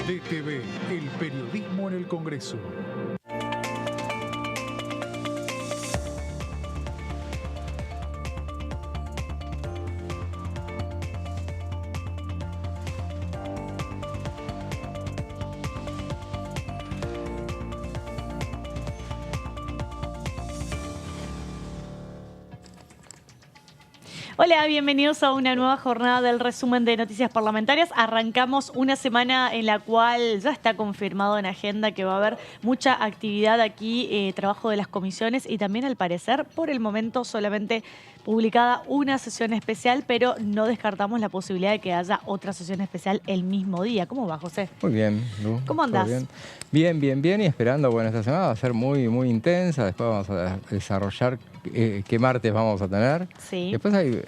DTV, el periodismo en el Congreso. Hola, bienvenidos a una nueva jornada del resumen de noticias parlamentarias. Arrancamos una semana en la cual ya está confirmado en agenda que va a haber mucha actividad aquí, trabajo de las comisiones y también al parecer por el momento solamente publicada una sesión especial, pero no descartamos la posibilidad de que haya otra sesión especial el mismo día. ¿Cómo va, José? Muy bien, Lu. ¿Cómo andás? Bien. Y esperando, bueno, esta semana va a ser muy intensa. Después vamos a desarrollar qué martes vamos a tener. Sí. Después hay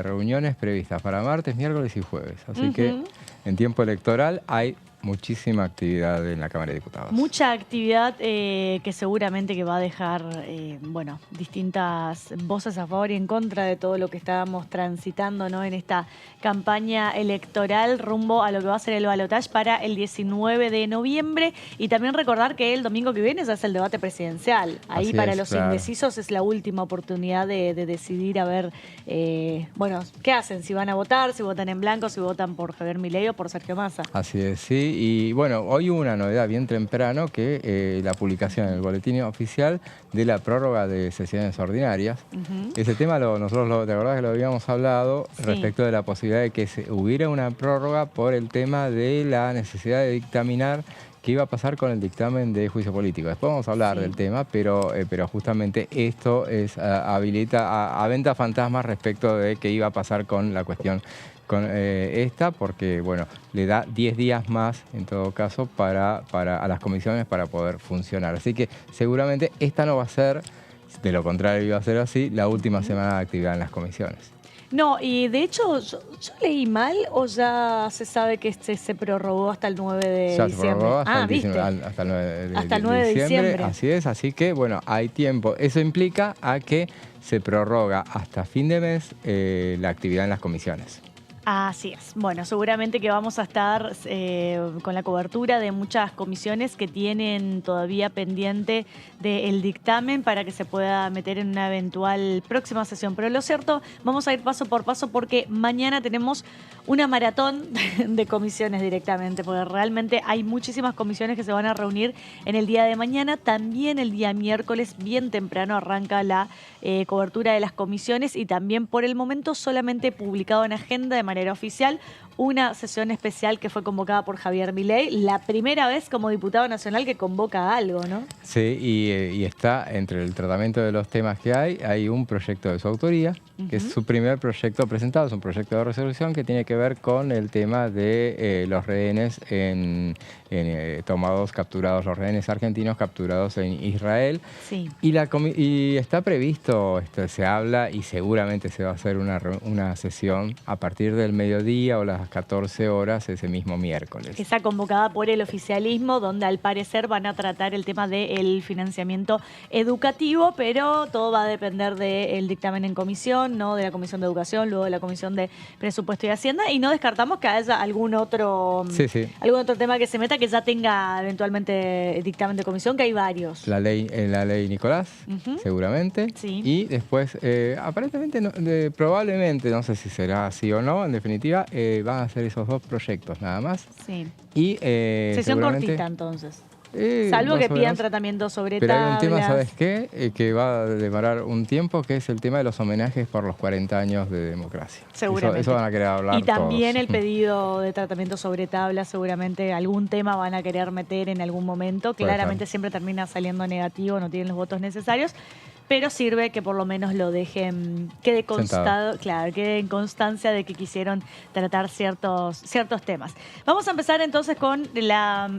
reuniones previstas para martes, miércoles y jueves. Así que en tiempo electoral hay muchísima actividad en la Cámara de Diputados. Mucha actividad que seguramente que va a dejar, bueno, distintas voces a favor y en contra de todo lo que estábamos transitando, ¿no?, en esta campaña electoral rumbo a lo que va a ser el balotaje para el 19 de noviembre. Y también recordar que el domingo que viene ya es el debate presidencial. Ahí para los indecisos es la última oportunidad de decidir a ver, bueno, qué hacen, si van a votar, si votan en blanco, si votan por Javier Milei o por Sergio Massa. Así es, sí. Y bueno, hoy hubo una novedad bien temprano que la publicación en el boletín oficial de la prórroga de sesiones ordinarias. Ese tema nosotros, ¿te acordás que lo habíamos hablado? Sí. Respecto de la posibilidad de que hubiera una prórroga por el tema de la necesidad de dictaminar qué iba a pasar con el dictamen de juicio político. Después vamos a hablar del tema, pero justamente esto es habilita a venta fantasmas respecto de qué iba a pasar con la cuestión con esta, porque bueno, le da 10 días más en todo caso a las comisiones para poder funcionar. Así que seguramente esta no va a ser, de lo contrario iba a ser así, la última semana de actividad en las comisiones. No, y de hecho, ¿yo leí mal o ya se sabe que se prorrogó hasta el 9 de diciembre? Se prorrogó hasta el 9 de diciembre. Así es, así que bueno, hay tiempo. Eso implica a que se prorroga hasta fin de mes la actividad en las comisiones. Así es. Bueno, seguramente que vamos a estar con la cobertura de muchas comisiones que tienen todavía pendiente del dictamen para que se pueda meter en una eventual próxima sesión. Pero lo cierto, vamos a ir paso por paso porque mañana tenemos una maratón de comisiones directamente, porque realmente hay muchísimas comisiones que se van a reunir en el día de mañana. También el día miércoles, bien temprano, arranca la cobertura de las comisiones y también por el momento solamente publicado en agenda de manera oficial una sesión especial que fue convocada por Javier Milei, la primera vez como diputado nacional que convoca algo, ¿no? Sí, y está entre el tratamiento de los temas que hay un proyecto de su autoría, que es su primer proyecto presentado, es un proyecto de resolución que tiene que ver con el tema de los rehenes tomados, capturados, los rehenes argentinos capturados en Israel. Sí. Y está previsto, se habla y seguramente se va a hacer una sesión a partir del mediodía o las 14 horas ese mismo miércoles. Está convocada por el oficialismo, donde al parecer van a tratar el tema del financiamiento educativo, pero todo va a depender del dictamen en comisión, ¿no?, de la Comisión de Educación, luego de la Comisión de Presupuesto y Hacienda, y no descartamos que haya algún otro tema que se meta que ya tenga eventualmente dictamen de comisión, que hay varios. La ley Nicolás, seguramente. Sí. Y después, aparentemente, probablemente, no sé si será así o no, en definitiva, van a hacer esos dos proyectos nada más. Sí. Y sesión cortita, entonces. Salvo que pidan tratamiento sobre pero tablas. hay un tema, ¿sabes qué? Que va a demorar un tiempo, que es el tema de los homenajes por los 40 años de democracia. Seguramente. Eso van a querer hablar y también todos. El pedido de tratamiento sobre tablas, seguramente algún tema van a querer meter en algún momento. Claramente siempre termina saliendo negativo, no tienen los votos necesarios. Pero sirve que por lo menos lo dejen, quede constado, claro, quede en constancia de que quisieron tratar ciertos temas. Vamos a empezar entonces con la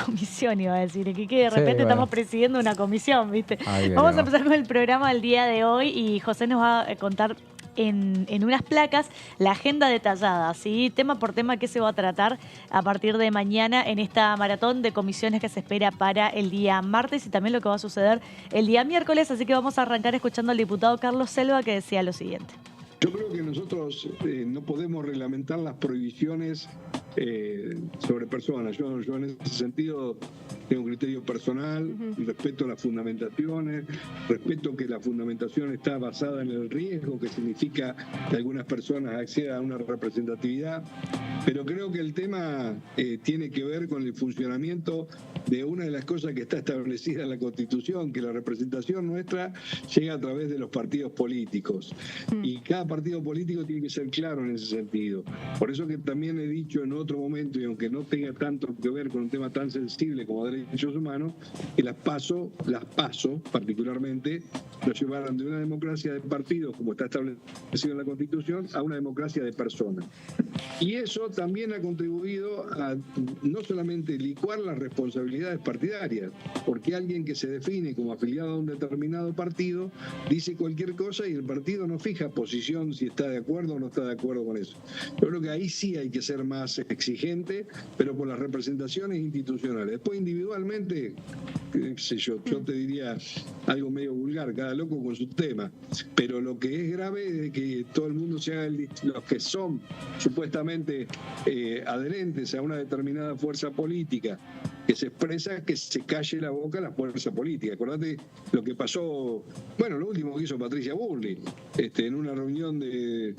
comisión, iba a decir, que de repente estamos presidiendo una comisión, ¿viste? Vamos a empezar con el programa del día de hoy y José nos va a contar en unas placas la agenda detallada, ¿sí? Tema por tema qué se va a tratar a partir de mañana en esta maratón de comisiones que se espera para el día martes y también lo que va a suceder el día miércoles. Así que vamos a arrancar escuchando al diputado Carlos Selva, que decía lo siguiente. Yo creo que nosotros no podemos reglamentar las prohibiciones sobre personas. Yo en ese sentido tengo un criterio personal, respeto las fundamentaciones, respeto que la fundamentación está basada en el riesgo, que significa que algunas personas accedan a una representatividad, pero creo que el tema tiene que ver con el funcionamiento de una de las cosas que está establecida en la Constitución, que la representación nuestra llega a través de los partidos políticos. Y cada partido político tiene que ser claro en ese sentido. Por eso que también he dicho en otro momento, y aunque no tenga tanto que ver con un tema tan sensible como derechos humanos, que las PASO particularmente, lo llevaron de una democracia de partidos, como está establecido en la Constitución, a una democracia de personas. Y eso también ha contribuido a no solamente licuar las responsabilidades partidarias, porque alguien que se define como afiliado a un determinado partido dice cualquier cosa y el partido no fija posición si está de acuerdo o no está de acuerdo con eso. Yo creo que ahí sí hay que ser más exigente, pero por las representaciones institucionales. Después individualmente, qué sé yo te diría algo medio vulgar, cada loco con su tema, pero lo que es grave es que todo el mundo se haga los que son supuestamente adherentes a una determinada fuerza política que se expresa, que se calle la boca a la fuerza política. Acordate lo que pasó, bueno, lo último que hizo Patricia Bullrich, en una reunión de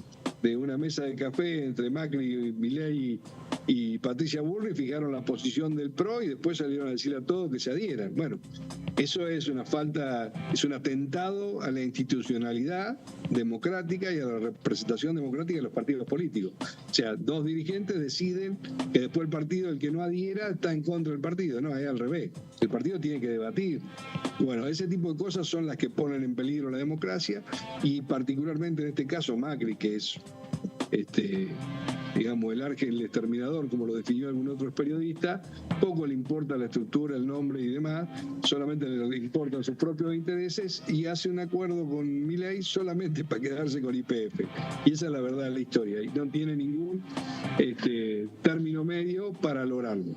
una mesa de café entre Macri, Milei y Patricia Bullrich, fijaron la posición del PRO y después salieron a decirle a todos que se adhieran. Bueno, eso es una falta, es un atentado a la institucionalidad democrática y a la representación democrática de los partidos políticos. O sea, dos dirigentes deciden que después el partido, el que no adhiera, está en contra del partido. No, es al revés. El partido tiene que debatir. Bueno, ese tipo de cosas son las que ponen en peligro la democracia y particularmente en este caso Macri, que es digamos, el ángel exterminador, como lo definió algún otro periodista, poco le importa la estructura, el nombre y demás, solamente le importan sus propios intereses y hace un acuerdo con Milei solamente para quedarse con YPF. Y esa es la verdad de la historia, y no tiene ningún término medio para lograrlo.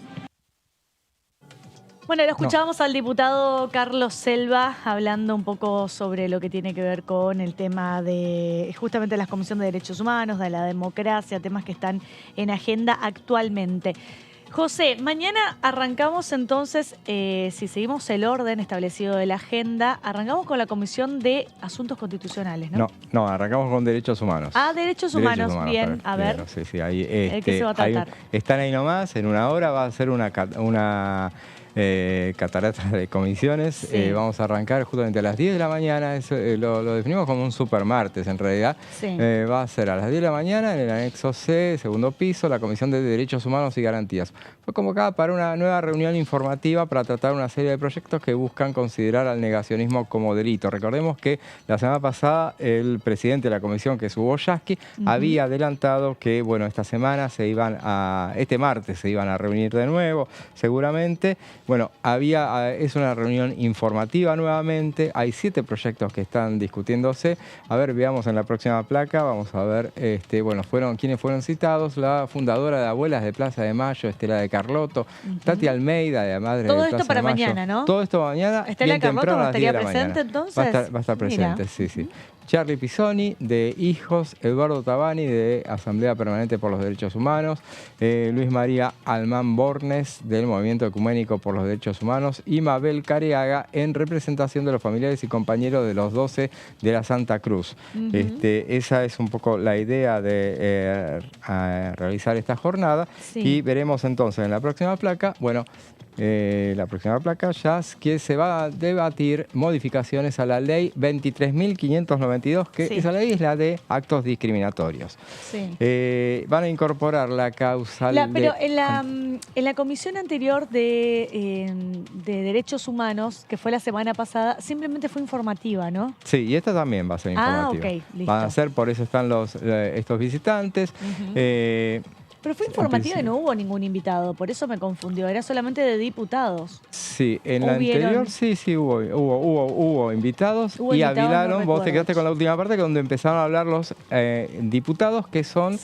Bueno, lo escuchábamos al diputado Carlos Selva hablando un poco sobre lo que tiene que ver con el tema de justamente las comisiones de derechos humanos, de la democracia, temas que están en agenda actualmente. José, mañana arrancamos entonces, si seguimos el orden establecido de la agenda, arrancamos con la Comisión de Asuntos Constitucionales, ¿no? No, arrancamos con Derechos Humanos. Ah, Derechos Humanos, bien, a ver. Sí, ahí, ¿qué se va a tratar? Están ahí nomás, en una hora va a ser una catarata de comisiones. Sí. Vamos a arrancar justamente a las 10 de la mañana, eso, lo definimos como un supermartes en realidad. Sí. Va a ser a las 10 de la mañana en el anexo C, segundo piso, la Comisión de Derechos Humanos y Garantías. Fue convocada para una nueva reunión informativa para tratar una serie de proyectos que buscan considerar al negacionismo como delito. Recordemos que la semana pasada el presidente de la comisión, que es Hugo Yasky, había adelantado que, bueno, esta semana este martes se iban a reunir de nuevo, seguramente. Bueno, es una reunión informativa nuevamente, hay 7 proyectos que están discutiéndose. A ver, veamos en la próxima placa, vamos a ver, bueno, quiénes fueron citados: la fundadora de Abuelas de Plaza de Mayo, Estela de Carlotto, Tati Almeida, de Madre de Plaza de Mayo. Todo esto para mañana, ¿no? Todo esto mañana. ¿Estela de Carlotto estaría presente entonces? Va a estar presente, sí. Charlie Pisoni, de Hijos, Eduardo Tabani, de Asamblea Permanente por los Derechos Humanos, Luis María Almán Bornes, del Movimiento Ecuménico por los Derechos Humanos, y Mabel Careaga, en representación de los familiares y compañeros de los 12 de la Santa Cruz. Esa es un poco la idea de realizar esta jornada. Sí. Y veremos entonces en la próxima placa, bueno, la próxima placa ya es que se va a debatir modificaciones a la ley 23.592, que esa ley es la de actos discriminatorios. Sí. Van a incorporar la causa... Pero en la comisión anterior de Derechos Humanos, que fue la semana pasada, simplemente fue informativa, ¿no? Sí, y esta también va a ser informativa. Ah, ok, listo. Van a ser, por eso están estos visitantes. Pero fue informativa y no hubo ningún invitado, por eso me confundió. Era solamente de diputados. Sí, en la anterior sí hubo invitados. Y hablaron, vos te quedaste con la última parte, donde empezaron a hablar los diputados, que son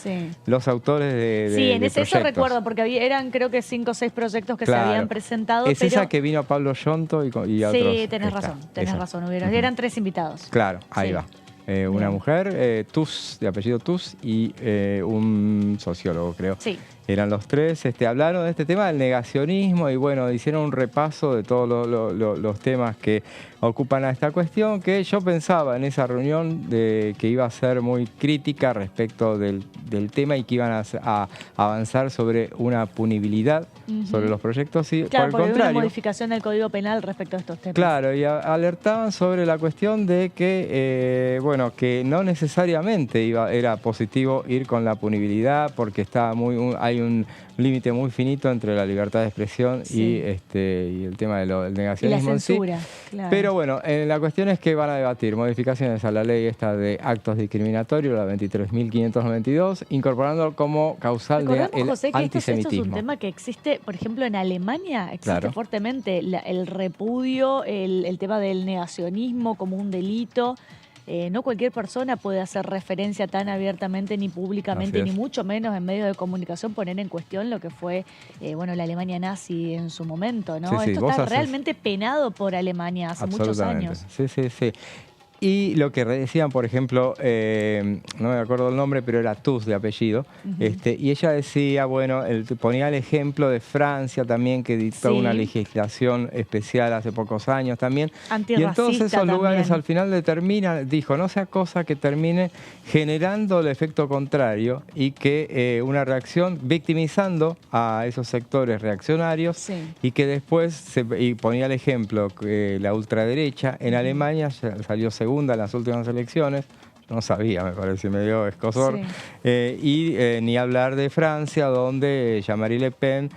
los autores de Sí, en eso recuerdo, porque eran creo que 5 o 6 proyectos que se habían presentado. Es esa que vino Pablo Yonto y otros. Sí, tenés razón, eran 3 invitados. Claro, ahí va. una mujer, Tus, de apellido Tus, y un sociólogo, creo. Sí. Eran los tres, hablaron de este tema del negacionismo y bueno, hicieron un repaso de todos los temas que ocupan a esta cuestión, que yo pensaba en esa reunión que iba a ser muy crítica respecto del tema y que iban a avanzar sobre una punibilidad sobre los proyectos y claro, por el contrario, una modificación del Código Penal respecto a estos temas. Claro, y alertaban sobre la cuestión de que, bueno, que no necesariamente era positivo ir con la punibilidad porque hay un límite muy finito entre la libertad de expresión y el tema del negacionismo y la en sí. censura, claro. Pero bueno, la cuestión es que van a debatir modificaciones a la ley esta de actos discriminatorios, la 23.592, incorporando como causal del José, que antisemitismo. esto es un tema que existe, por ejemplo, en Alemania, existe Claro. fuertemente el repudio, el tema del negacionismo como un delito. No cualquier persona puede hacer referencia tan abiertamente ni públicamente, ni mucho menos en medios de comunicación poner en cuestión lo que fue la Alemania nazi en su momento, ¿no? Sí, Esto está realmente penado por Alemania hace muchos años. Sí. Y lo que decían, por ejemplo, no me acuerdo el nombre, pero era Tus de apellido, y ella decía, bueno, ponía el ejemplo de Francia también, que dictó una legislación especial hace pocos años también. Y en todos esos lugares al final determinan, dijo, no sea cosa que termine generando el efecto contrario y que una reacción victimizando a esos sectores reaccionarios y que después, y ponía el ejemplo, que la ultraderecha en Alemania salió segunda en las últimas elecciones, no sabía, me parece medio escosor, ni hablar de Francia, donde Jean-Marie Le Pen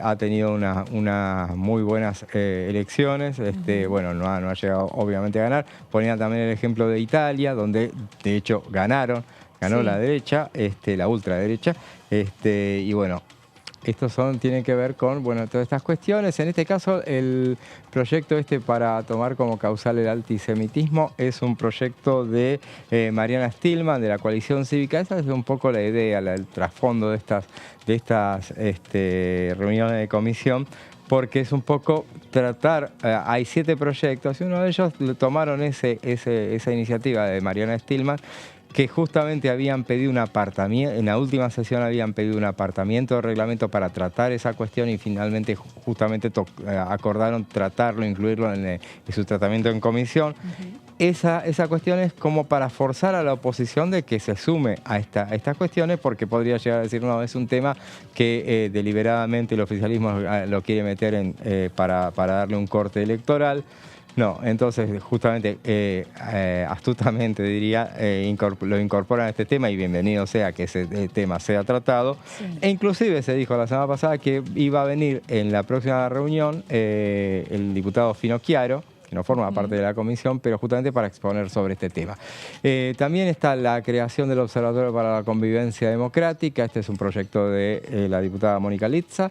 ha tenido unas muy buenas elecciones, bueno, no ha llegado obviamente a ganar. Ponía también el ejemplo de Italia, donde de hecho ganó la derecha, la ultraderecha, y bueno, estos tienen que ver con todas estas cuestiones. En este caso, el proyecto para tomar como causal el antisemitismo es un proyecto de Mariana Stillman, de la Coalición Cívica. Esa es un poco la idea, el trasfondo de estas reuniones de comisión, porque es un poco tratar, hay 7 proyectos y uno de ellos tomaron esa iniciativa de Mariana Stillman, que justamente habían pedido un apartamiento, en la última sesión habían pedido un apartamiento de reglamento para tratar esa cuestión y finalmente justamente acordaron tratarlo, incluirlo en su tratamiento en comisión. Esa cuestión es como para forzar a la oposición de que se sume a estas cuestiones, porque podría llegar a decir, no, es un tema que deliberadamente el oficialismo lo quiere meter para darle un corte electoral. No, entonces justamente, astutamente diría, lo incorporan a este tema y bienvenido sea que ese tema sea tratado. E inclusive se dijo la semana pasada que iba a venir en la próxima reunión el diputado Finocchiaro, que no forma parte de la comisión, pero justamente para exponer sobre este tema. También está la creación del Observatorio para la Convivencia Democrática. Este es un proyecto de la diputada Mónica Litza.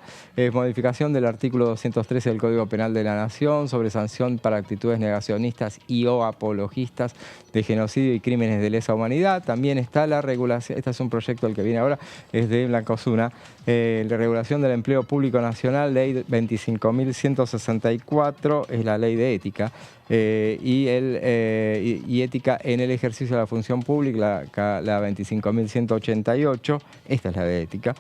Modificación del artículo 213 del Código Penal de la Nación sobre sanción para actitudes negacionistas y o apologistas de genocidio y crímenes de lesa humanidad. También está la regulación, este es un proyecto, el que viene ahora, es de Blanca Osuna, la regulación del empleo público nacional, ley 25.164, es la ley de ética. Y ética en el ejercicio de la función pública, la 25.188, esta es la de ética,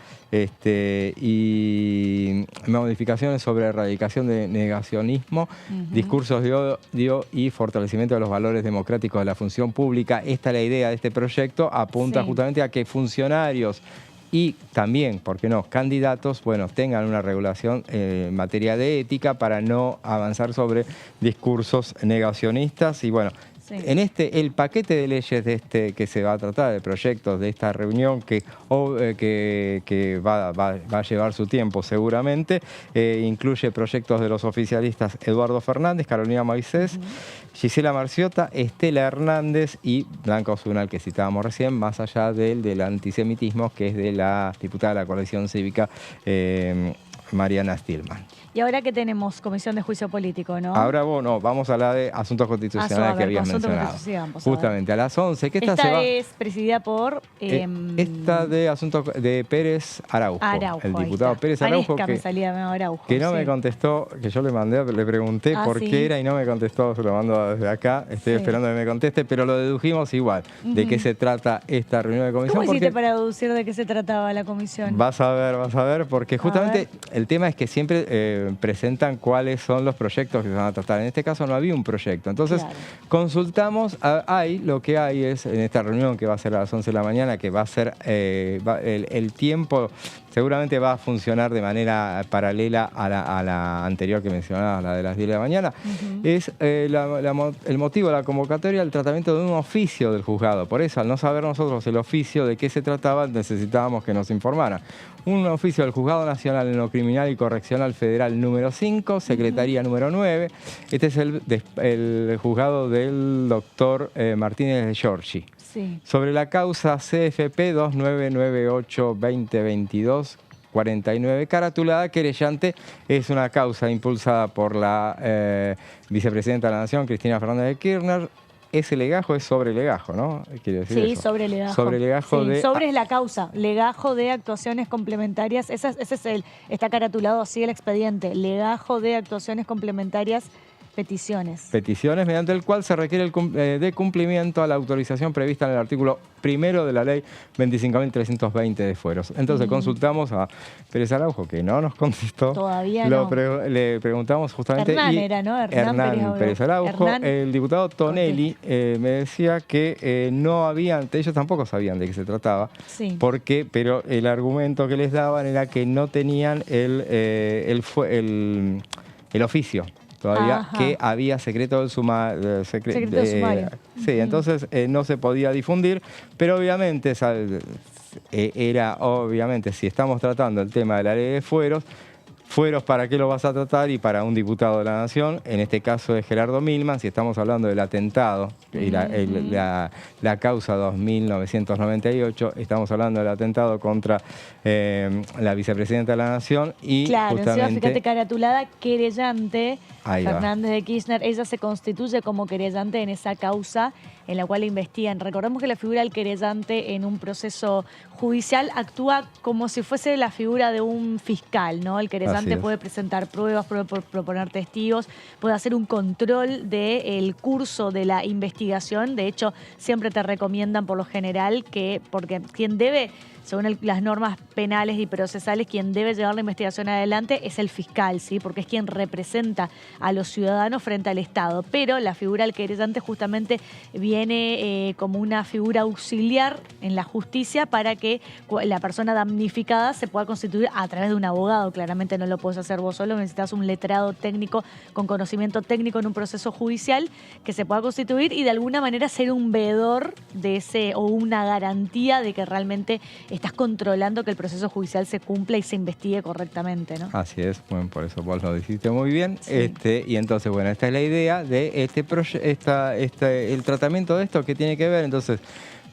y modificaciones sobre erradicación de negacionismo, discursos de odio y fortalecimiento de los valores democráticos de la función pública. Esta es la idea de este proyecto, apunta justamente a que funcionarios y también, ¿por qué no?, candidatos, tengan una regulación en materia de ética para no avanzar sobre discursos negacionistas. Y bueno, en el paquete de leyes que se va a tratar, de proyectos de esta reunión, que va a llevar su tiempo seguramente, incluye proyectos de los oficialistas Eduardo Fernández, Carolina Moisés, Gisela Marciota, Estela Hernández y Blanca Osuna, que citábamos recién, más allá del antisemitismo, que es de la diputada de la Coalición Cívica, Mariana Stillman. Y ahora que tenemos comisión de juicio político, ¿no? Ahora no, vamos a la de asuntos constitucionales que habías mencionado. Justamente a las 11. Que esta es presidida por... esta de asuntos de Pérez Araujo. El diputado Pérez Araujo, que no me contestó, que yo le mandé, le pregunté por qué era y no me contestó, se lo mando desde acá. Estoy esperando que me conteste, pero lo dedujimos igual. ¿De qué se trata esta reunión de comisión? ¿Cómo hiciste para deducir de qué se trataba la comisión? Vas a ver, porque justamente el tema es que siempre presentan cuáles son los proyectos que se van a tratar. En este caso no había un proyecto. Entonces consultamos, lo que hay es en esta reunión que va a ser a las 11 de la mañana, que va a ser el tiempo seguramente va a funcionar de manera paralela a la anterior que mencionaba, la de las 10 de la mañana. Es el motivo de la convocatoria, el tratamiento de un oficio del juzgado. Por eso, al no saber nosotros el oficio de qué se trataba, necesitábamos que nos informaran. Un oficio del Juzgado Nacional en lo Criminal y Correccional Federal número 5, Secretaría número 9. Este es el juzgado del doctor Martínez de Giorgi. Sí. Sobre la causa CFP 2998-2022, 49, caratulada querellante, es una causa impulsada por la vicepresidenta de la Nación, Cristina Fernández de Kirchner. Ese legajo es sobre legajo, ¿no? Quiere decir eso. Sobre legajo. Sobre legajo de... Sobre es la causa, legajo de actuaciones complementarias, ese es está caratulado así el expediente, legajo de actuaciones complementarias. Peticiones. Peticiones mediante el cual se requiere de cumplimiento a la autorización prevista en el artículo 1 de la ley 25.320 de fueros. Entonces consultamos a Pérez Araujo, que no nos contestó. Todavía no. Le preguntamos justamente... Hernán Pérez Araujo. El diputado Tonelli me decía que no habían, ellos tampoco sabían de qué se trataba, pero el argumento que les daban era que no tenían el oficio. Todavía que había secreto del sumario. Sí, entonces no se podía difundir, pero obviamente si estamos tratando el tema de la ley de fueros, ¿para qué lo vas a tratar? Y para un diputado de la Nación, en este caso es Gerardo Milman, si estamos hablando del atentado y la causa 2998, estamos hablando del atentado contra la vicepresidenta de la Nación y justamente... fíjate, caratulada querellante, Fernández de Kirchner, ella se constituye como querellante en esa causa en la cual investigan. Recordemos que la figura del querellante en un proceso judicial actúa como si fuese la figura de un fiscal, ¿no? El querellante puede presentar pruebas, puede proponer testigos, puede hacer un control del curso de la investigación. De hecho, siempre te recomiendan por lo general porque quien debe, según las normas penales y procesales, quien debe llevar la investigación adelante es el fiscal, ¿sí? Porque es quien representa a los ciudadanos frente al Estado. Pero la figura del querellante justamente viene como una figura auxiliar en la justicia para que la persona damnificada se pueda constituir a través de un abogado. Claramente no lo puedes hacer vos solo, necesitas un letrado técnico con conocimiento técnico en un proceso judicial que se pueda constituir y de alguna manera ser un veedor de ese o una garantía de que realmente estás controlando que el proceso judicial se cumpla y se investigue correctamente, ¿no? Así es, bueno, por eso vos lo dijiste muy bien. Y entonces, bueno, esta es la idea de el tratamiento de esto que tiene que ver, entonces,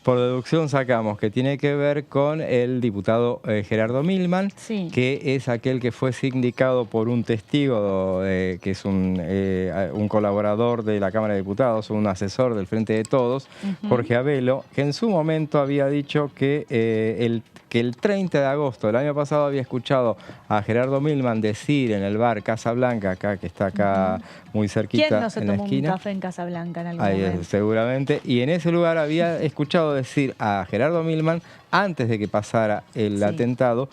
por deducción sacamos que tiene que ver con el diputado Gerardo Milman, que es aquel que fue sindicado por un testigo, que es un colaborador de la Cámara de Diputados, un asesor del Frente de Todos, Jorge Abelo, que en su momento había dicho que el 30 de agosto del año pasado había escuchado a Gerardo Milman decir en el bar Casablanca, acá, que está acá muy cerquita, ¿quién no se en la tomó esquina? Un café en Casablanca en algún momento? Seguramente. Y en ese lugar había escuchado decir a Gerardo Milman, antes de que pasara el atentado,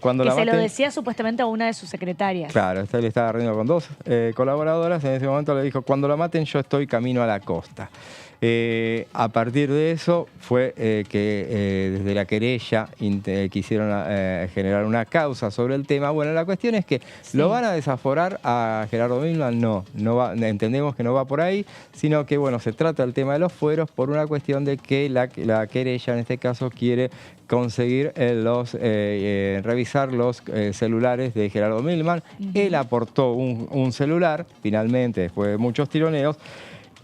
cuando que la se lo decía supuestamente a una de sus secretarias. Claro, él estaba reunido con dos colaboradoras, en ese momento le dijo, cuando la maten yo estoy camino a la costa. A partir de eso fue que desde la querella quisieron generar una causa sobre el tema. Bueno, la cuestión es que ¿lo van a desaforar a Gerardo Milman? No va, entendemos que no va por ahí, sino que bueno, se trata el tema de los fueros por una cuestión de que la querella en este caso quiere conseguir revisar los celulares de Gerardo Milman. Él aportó un celular, finalmente, después de muchos tironeos.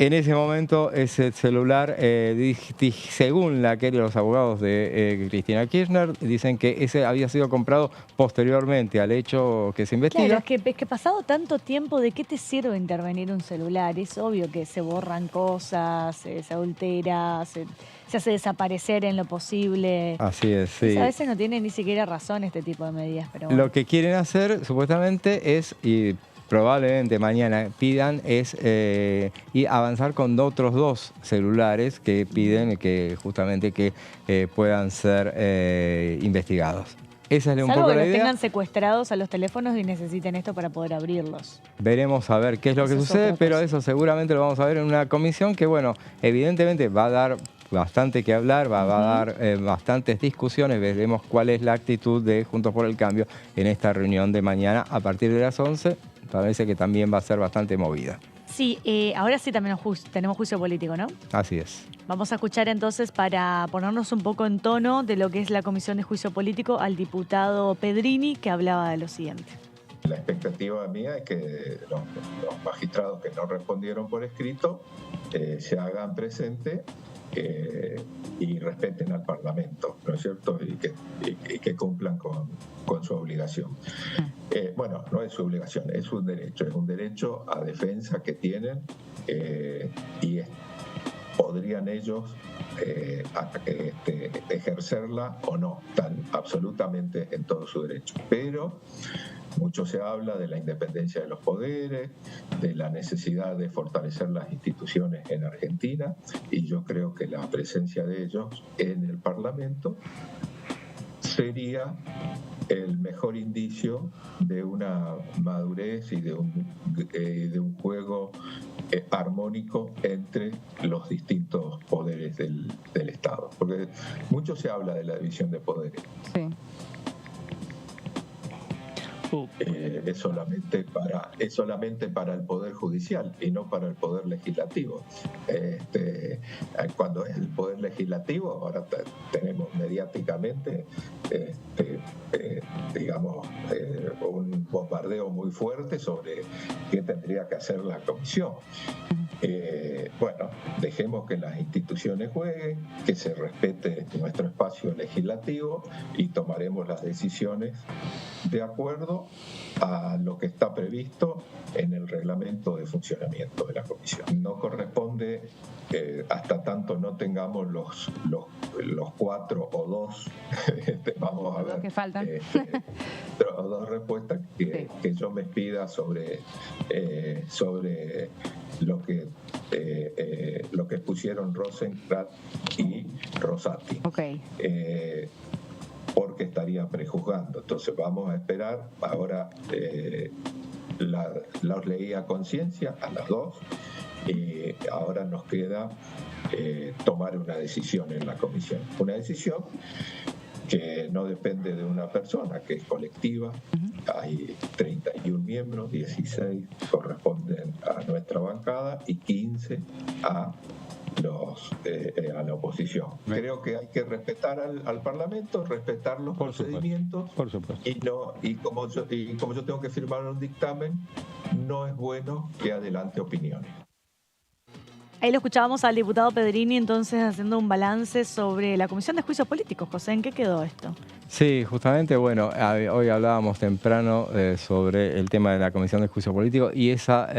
En ese momento ese celular, según los abogados de Cristina Kirchner, dicen que ese había sido comprado posteriormente al hecho que se investiga. Claro, es que pasado tanto tiempo, ¿de qué te sirve intervenir un celular? Es obvio que se borran cosas, se adultera, se hace desaparecer en lo posible. Así es, sí. A veces no tiene ni siquiera razón este tipo de medidas. Pero bueno. Lo que quieren hacer, supuestamente, es... probablemente mañana pidan y avanzar con otros 2 celulares que piden que justamente que puedan ser investigados. Esa es un Salvo poco que la los idea. tengan secuestrados a los teléfonos y necesiten esto para poder abrirlos. Veremos a ver qué es lo que Eso es sucede, otra pero cosa. eso seguramente lo vamos a ver en una comisión que, bueno, evidentemente va a dar bastante que hablar, va a dar bastantes discusiones. Veremos cuál es la actitud de Juntos por el Cambio en esta reunión de mañana a partir de las 11. Parece que también va a ser bastante movida. Sí, ahora sí también tenemos juicio político, ¿no? Así es. Vamos a escuchar entonces, para ponernos un poco en tono de lo que es la Comisión de Juicio Político, al diputado Pedrini, que hablaba de lo siguiente. La expectativa mía es que los magistrados que no respondieron por escrito se hagan presentes y respeten al Parlamento, ¿no es cierto? Y que cumplan con su obligación. Bueno, no es su obligación, es un derecho a defensa que tienen y podrían ellos ejercerla o no, están absolutamente en todo su derecho. Pero mucho se habla de la independencia de los poderes, de la necesidad de fortalecer las instituciones en Argentina, y yo creo que la presencia de ellos en el Parlamento sería el mejor indicio de una madurez y de un juego armónico entre los distintos poderes del Estado. Porque mucho se habla de la división de poderes. Sí. Es solamente para el Poder Judicial y no para el Poder Legislativo. Cuando es el Poder Legislativo, ahora tenemos mediáticamente un bombardeo muy fuerte sobre qué tendría que hacer la Comisión. Bueno, dejemos que las instituciones jueguen, que se respete nuestro espacio legislativo y tomaremos las decisiones de acuerdo a lo que está previsto en el reglamento de funcionamiento de la Comisión. No corresponde, hasta tanto no tengamos los 4 o 2, vamos a ver, que faltan. 2 respuestas que yo me pida sobre lo que pusieron Rosenkrantz y Rosati. Okay. Porque estaría prejuzgando. Entonces vamos a esperar. Ahora los leí a conciencia, a las 2, y ahora nos queda tomar una decisión en la comisión. Una decisión que no depende de una persona, que es colectiva. Hay 31 miembros, 16 corresponden a nuestra bancada y 15 a la oposición. Creo que hay que respetar al Parlamento, respetar los procedimientos. Por supuesto. Y como yo tengo que firmar un dictamen, no es bueno que adelante opiniones. Ahí lo escuchábamos al diputado Pedrini entonces haciendo un balance sobre la Comisión de Juicios Políticos. José, ¿en qué quedó esto? Sí, justamente, bueno, hoy hablábamos temprano sobre el tema de la Comisión de Juicio Político y esa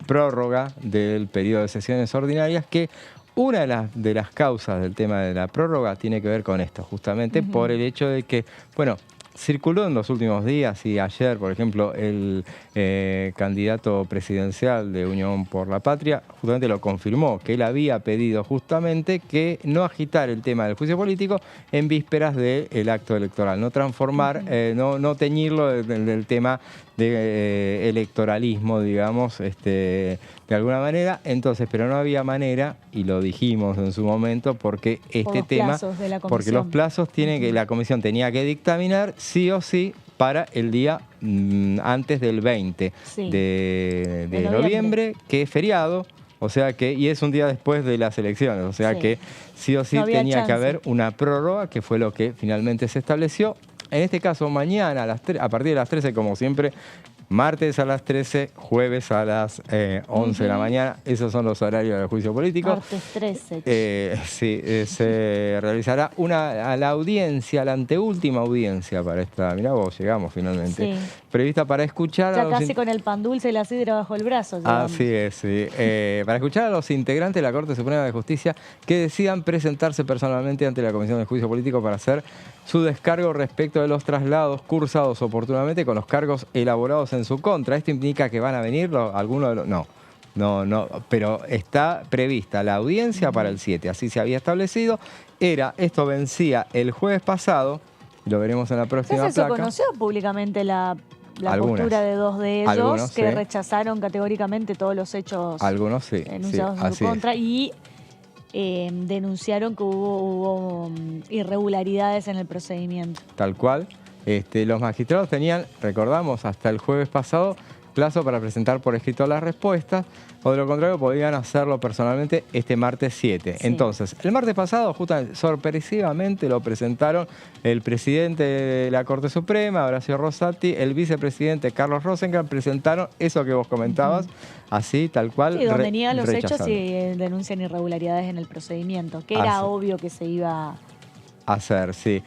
prórroga del periodo de sesiones ordinarias, que una de las causas del tema de la prórroga tiene que ver con esto, justamente por el hecho de que, bueno, circuló en los últimos días y ayer, por ejemplo, el candidato presidencial de Unión por la Patria justamente lo confirmó, que él había pedido justamente que no agitar el tema del juicio político en vísperas del acto electoral, no transformar, no teñirlo del tema de electoralismo, digamos, de alguna manera. Entonces, pero no había manera, y lo dijimos en su momento, porque porque los plazos la comisión tenía que dictaminar sí o sí para el día antes del 20 de noviembre, que es feriado. O sea que, y es un día después de las elecciones, o sea que sí o sí tenía que haber una prórroga, que fue lo que finalmente se estableció. En este caso, mañana a partir de las 13, como siempre, martes a las 13, jueves a las 11 de la mañana. Esos son los horarios del juicio político. Martes 13. Sí, se realizará la audiencia, la anteúltima audiencia para esta, mirá vos, llegamos finalmente, prevista para escuchar ya casi con el pan dulce y la sidra bajo el brazo. Llegamos. Así es, sí. Para escuchar a los integrantes de la Corte Suprema de Justicia que decidan presentarse personalmente ante la Comisión de Juicio Político para hacer su descargo respecto de los traslados cursados oportunamente con los cargos elaborados en su contra. Esto implica que van a venir algunos de los... No, pero está prevista la audiencia para el 7, así se había establecido. Esto vencía el jueves pasado, lo veremos en la próxima placa. ¿Se conoció públicamente la postura de dos de ellos que rechazaron categóricamente todos los hechos enunciados en su contra y denunciaron que hubo irregularidades en el procedimiento? Tal cual. Los magistrados tenían, recordamos, hasta el jueves pasado plazo para presentar por escrito las respuestas, o de lo contrario podían hacerlo personalmente este martes 7. Sí. Entonces, el martes pasado, justamente, sorpresivamente lo presentaron el presidente de la Corte Suprema, Horacio Rosati, el vicepresidente Carlos Rosenkrantz, presentaron eso que vos comentabas, así, tal cual. Y donde niegan los hechos y denuncian irregularidades en el procedimiento, que era obvio que se iba a hacer, sí.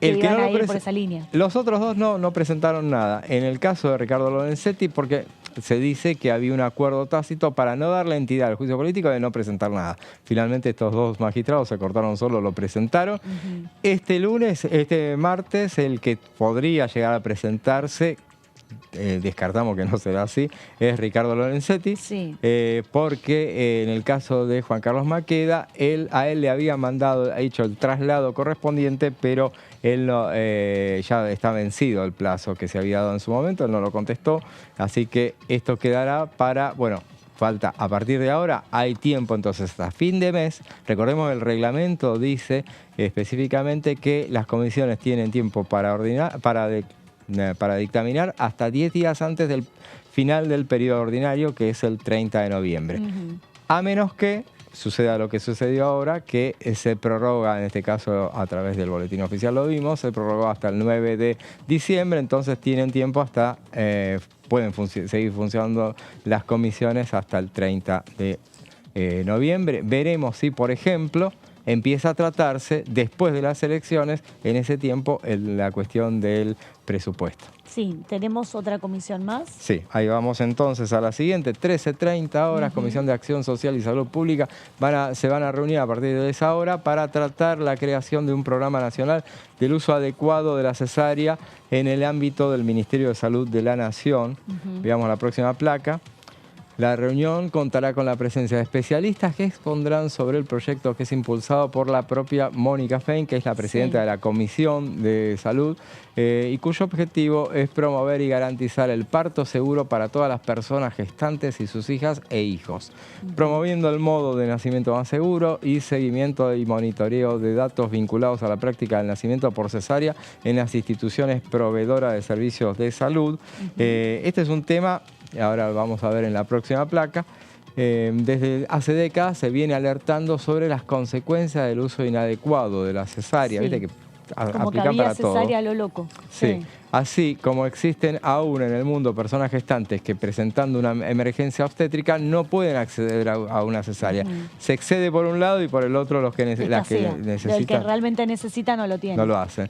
El que no ir por esa línea. Los otros dos no presentaron nada. En el caso de Ricardo Lorenzetti, porque se dice que había un acuerdo tácito para no darle entidad al juicio político de no presentar nada. Finalmente estos dos magistrados se cortaron solo, lo presentaron. Este martes, el que podría llegar a presentarse, descartamos que no será así, es Ricardo Lorenzetti, porque en el caso de Juan Carlos Maqueda, a él le había hecho el traslado correspondiente, pero él ya está vencido el plazo que se había dado en su momento, él no lo contestó, así que esto quedará falta, a partir de ahora hay tiempo entonces hasta fin de mes. Recordemos que el reglamento dice específicamente que las comisiones tienen tiempo para dictaminar hasta 10 días antes del final del periodo ordinario, que es el 30 de noviembre. A menos que suceda lo que sucedió ahora, que se prorroga, en este caso a través del boletín oficial lo vimos, se prorrogó hasta el 9 de diciembre, entonces tienen tiempo hasta, pueden seguir funcionando las comisiones hasta el 30 de noviembre. Veremos si, por ejemplo, empieza a tratarse después de las elecciones, en ese tiempo, la cuestión del presupuesto. Sí, ¿tenemos otra comisión más? Sí, ahí vamos entonces a la siguiente, 13:30 horas, Comisión de Acción Social y Salud Pública. Se van a reunir a partir de esa hora para tratar la creación de un programa nacional del uso adecuado de la cesárea en el ámbito del Ministerio de Salud de la Nación. Veamos la próxima placa. La reunión contará con la presencia de especialistas que expondrán sobre el proyecto que es impulsado por la propia Mónica Fein, que es la presidenta de la Comisión de Salud, y cuyo objetivo es promover y garantizar el parto seguro para todas las personas gestantes y sus hijas e hijos, promoviendo el modo de nacimiento más seguro y seguimiento y monitoreo de datos vinculados a la práctica del nacimiento por cesárea en las instituciones proveedoras de servicios de salud. Este es un tema, ahora vamos a ver en la próxima placa, desde hace décadas se viene alertando sobre las consecuencias del uso inadecuado de la cesárea. Viste que como que había cesárea a lo loco. Sí. Así como existen aún en el mundo personas gestantes que presentando una emergencia obstétrica no pueden acceder a una cesárea. Se excede por un lado y por el otro las que necesitan. El que realmente necesita no lo tiene. No lo hacen.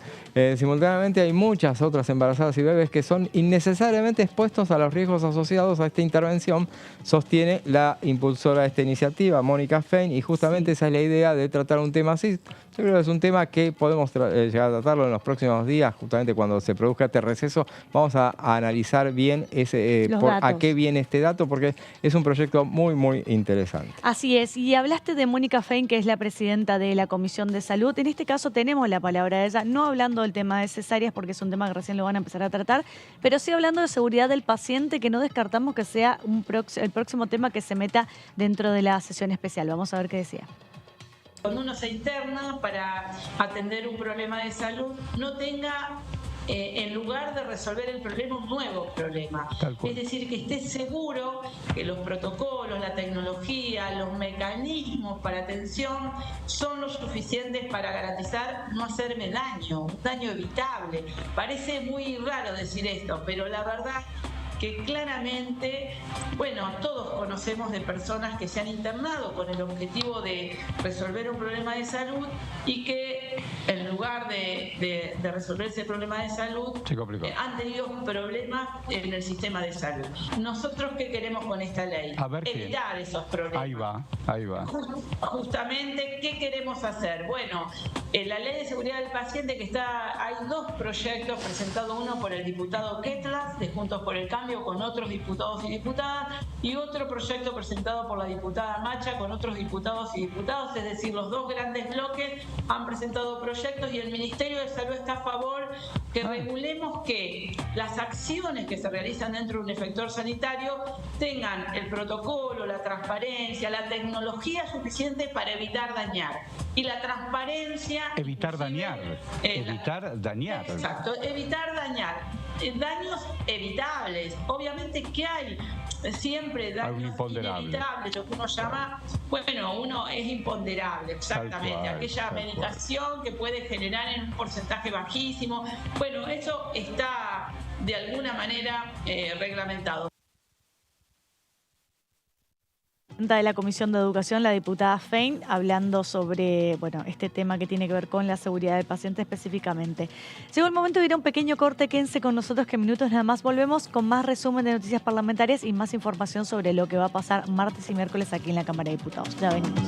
Simultáneamente hay muchas otras embarazadas y bebés que son innecesariamente expuestos a los riesgos asociados a esta intervención, sostiene la impulsora de esta iniciativa, Mónica Fein, y justamente esa es la idea de tratar un tema así. Yo creo que es un tema que podemos llegar a tratarlo en los próximos días, justamente cuando se produzca este receso. Vamos a analizar bien a qué viene este dato, porque es un proyecto muy, muy interesante. Así es. Y hablaste de Mónica Fein, que es la presidenta de la Comisión de Salud. En este caso tenemos la palabra de ella, no hablando del tema de cesáreas, porque es un tema que recién lo van a empezar a tratar, pero sí hablando de seguridad del paciente, que no descartamos que sea el próximo tema que se meta dentro de la sesión especial. Vamos a ver qué decía. Cuando uno se interna para atender un problema de salud, no tenga, en lugar de resolver el problema, un nuevo problema. Es decir, que esté seguro que los protocolos, la tecnología, los mecanismos para atención son lo suficientes para garantizar no hacerme daño, un daño evitable. Parece muy raro decir esto, pero la verdad que claramente, bueno, todos conocemos de personas que se han internado con el objetivo de resolver un problema de salud y que en lugar de resolver ese problema de salud han tenido problemas en el sistema de salud. ¿Nosotros qué queremos con esta ley? Evitar esos problemas. Ahí va. Justamente, ¿qué queremos hacer? Bueno, en la Ley de Seguridad del Paciente hay dos proyectos presentados, uno por el diputado Ketlas de Juntos por el Cambio con otros diputados y diputadas, y otro proyecto presentado por la diputada Macha con otros diputados y diputados, es decir, los dos grandes bloques han presentado proyectos y el Ministerio de Salud está a favor que regulemos que las acciones que se realizan dentro de un efector sanitario tengan el protocolo, la transparencia, la tecnología suficiente para evitar dañar. Y la transparencia... Evitar dañar. Exacto, evitar dañar. Daños evitables. Obviamente que hay siempre daños inevitables, lo que uno llama, uno es imponderable, exactamente, aquella medicación que puede generar en un porcentaje bajísimo. Bueno, eso está de alguna manera reglamentado. De la Comisión de Educación, la diputada Fein, hablando sobre este tema que tiene que ver con la seguridad del paciente específicamente. Llegó el momento de ir a un pequeño corte, quédense con nosotros que en minutos nada más volvemos con más resumen de noticias parlamentarias y más información sobre lo que va a pasar martes y miércoles aquí en la Cámara de Diputados. Ya venimos.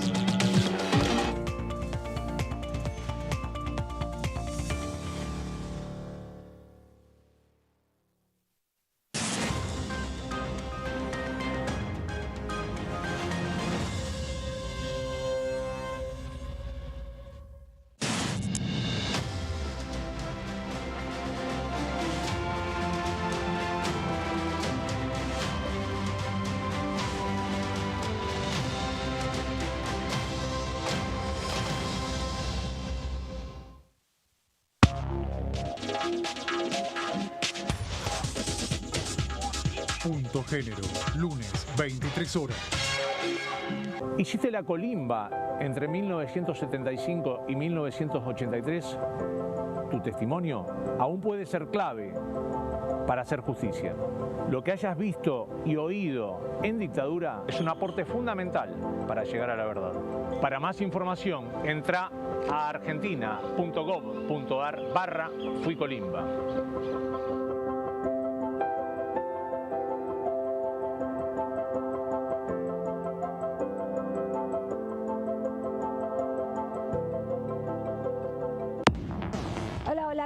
Punto Género, lunes, 23 horas. Hiciste la colimba entre 1975 y 1983. Tu testimonio aún puede ser clave para hacer justicia. Lo que hayas visto y oído en dictadura es un aporte fundamental para llegar a la verdad. Para más información, entra a argentina.gov.ar/fuicolimba.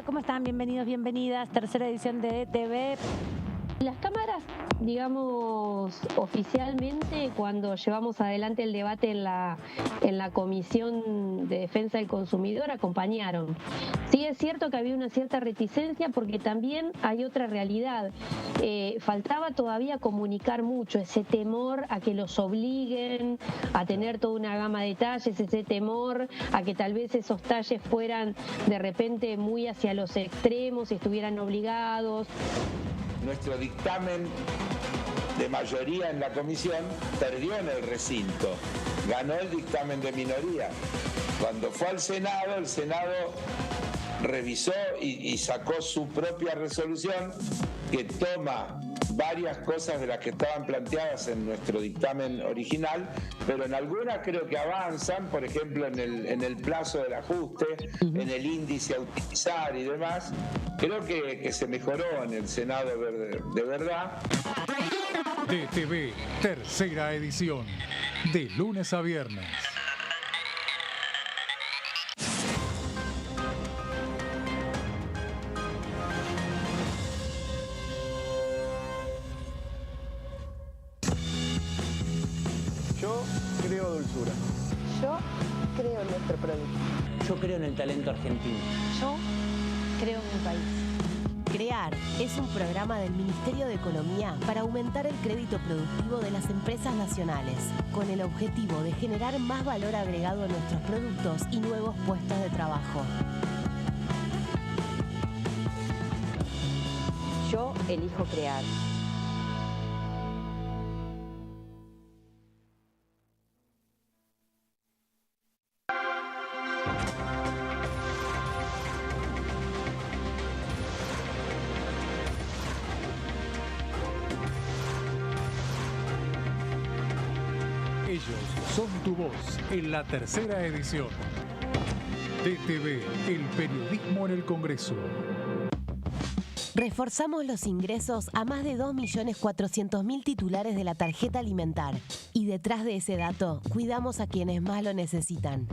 ¿Cómo están? Bienvenidos, bienvenidas. Tercera edición de DTV. Las cámaras, digamos, oficialmente, cuando llevamos adelante el debate en la Comisión de Defensa del Consumidor, acompañaron. Sí es cierto que había una cierta reticencia porque también hay otra realidad. Faltaba todavía comunicar mucho, ese temor a que los obliguen a tener toda una gama de talles, ese temor a que tal vez esos talles fueran de repente muy hacia los extremos y estuvieran obligados. Nuestro dictamen de mayoría en la comisión perdió en el recinto, ganó el dictamen de minoría. Cuando fue al Senado, el Senado revisó y sacó su propia resolución que toma varias cosas de las que estaban planteadas en nuestro dictamen original, pero en algunas creo que avanzan, por ejemplo en el plazo del ajuste, en el índice a utilizar y demás. Creo que se mejoró en el Senado de verdad. DTV, tercera edición, de lunes a viernes. Yo creo dulzura. Yo creo en nuestro producto. Yo creo en el talento argentino. Yo creo en mi país. CREAR es un programa del Ministerio de Economía para aumentar el crédito productivo de las empresas nacionales, con el objetivo de generar más valor agregado a nuestros productos y nuevos puestos de trabajo. Yo elijo crear. Ellos son tu voz en la tercera edición. DTV, el periodismo en el Congreso. Reforzamos los ingresos a más de 2.400.000 titulares de la tarjeta alimentar. Y detrás de ese dato, cuidamos a quienes más lo necesitan.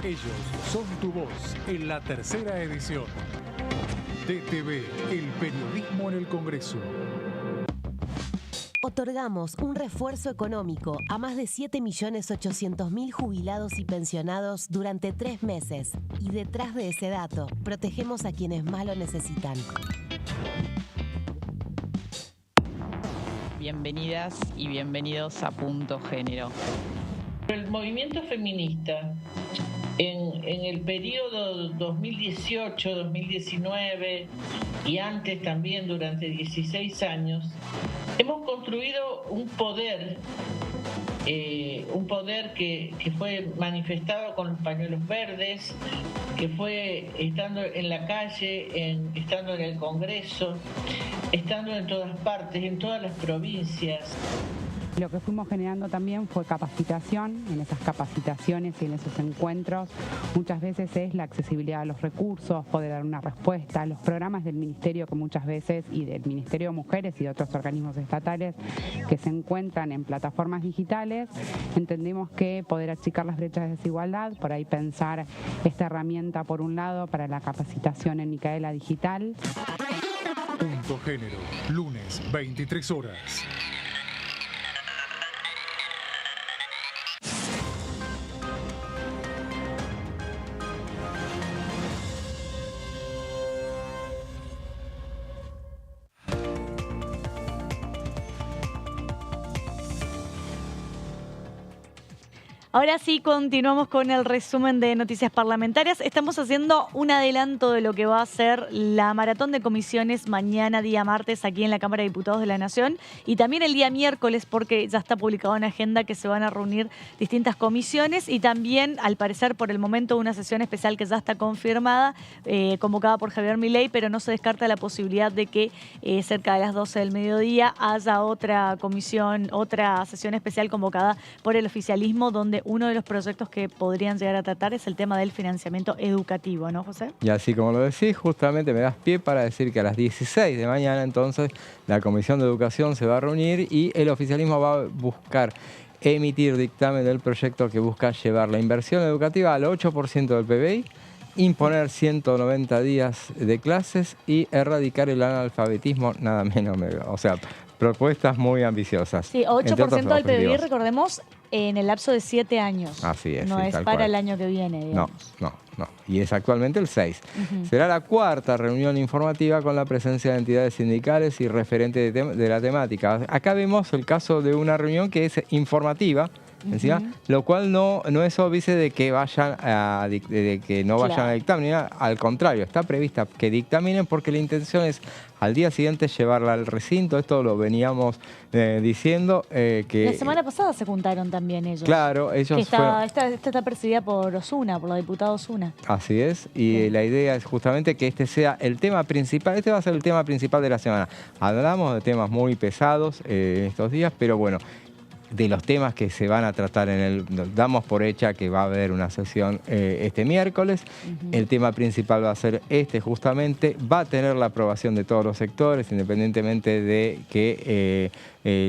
Ellos son tu voz en la tercera edición. DTV, el periodismo en el Congreso. Otorgamos un refuerzo económico a más de 7.800.000 jubilados y pensionados durante 3 meses. Y detrás de ese dato, protegemos a quienes más lo necesitan. Bienvenidas y bienvenidos a Punto Género. El movimiento feminista en el periodo 2018-2019 y antes también durante 16 años, hemos construido un poder que fue manifestado con los pañuelos verdes, que fue estando en la calle, estando en el Congreso, estando en todas partes, en todas las provincias. Lo que fuimos generando también fue capacitación. En esas capacitaciones y en esos encuentros muchas veces es la accesibilidad a los recursos, poder dar una respuesta, los programas del Ministerio que muchas veces, y del Ministerio de Mujeres y de otros organismos estatales que se encuentran en plataformas digitales. Entendimos que poder achicar las brechas de desigualdad, por ahí pensar esta herramienta por un lado para la capacitación en Micaela Digital. Punto Género, lunes 23 horas. Ahora sí, continuamos con el resumen de noticias parlamentarias. Estamos haciendo un adelanto de lo que va a ser la maratón de comisiones mañana, día martes, aquí en la Cámara de Diputados de la Nación, y también el día miércoles, porque ya está publicado en agenda que se van a reunir distintas comisiones, y también, al parecer, por el momento, una sesión especial que ya está confirmada, convocada por Javier Milei, pero no se descarta la posibilidad de que cerca de las 12 del mediodía haya otra comisión, otra sesión especial convocada por el oficialismo, donde uno de los proyectos que podrían llegar a tratar es el tema del financiamiento educativo, ¿no, José? Y así como lo decís, justamente me das pie para decir que a las 16 de mañana entonces la Comisión de Educación se va a reunir y el oficialismo va a buscar emitir dictamen del proyecto que busca llevar la inversión educativa al 8% del PBI, imponer 190 días de clases y erradicar el analfabetismo, nada menos, o sea, propuestas muy ambiciosas. Sí, 8% del PBI, recordemos, en el lapso de 7 años. Así es. No sí, es para cual. El año que viene, digamos. No. Y es actualmente el 6. Será la cuarta reunión informativa con la presencia de entidades sindicales y referentes de la temática. Acá vemos el caso de una reunión que es informativa, encima, lo cual no es óbice de que vayan de que no vayan a dictaminar. Al contrario, está prevista que dictaminen porque la intención es al día siguiente llevarla al recinto. Esto lo veníamos diciendo. Que la semana pasada se juntaron también ellos. Claro, ellos esta está presidida por Osuna, por la diputada Osuna. Así es, y la idea es justamente que este sea el tema principal. Este va a ser el tema principal de la semana. Hablamos de temas muy pesados en estos días, pero bueno, de los temas que se van a tratar damos por hecha que va a haber una sesión este miércoles. El tema principal va a ser justamente, va a tener la aprobación de todos los sectores, independientemente de que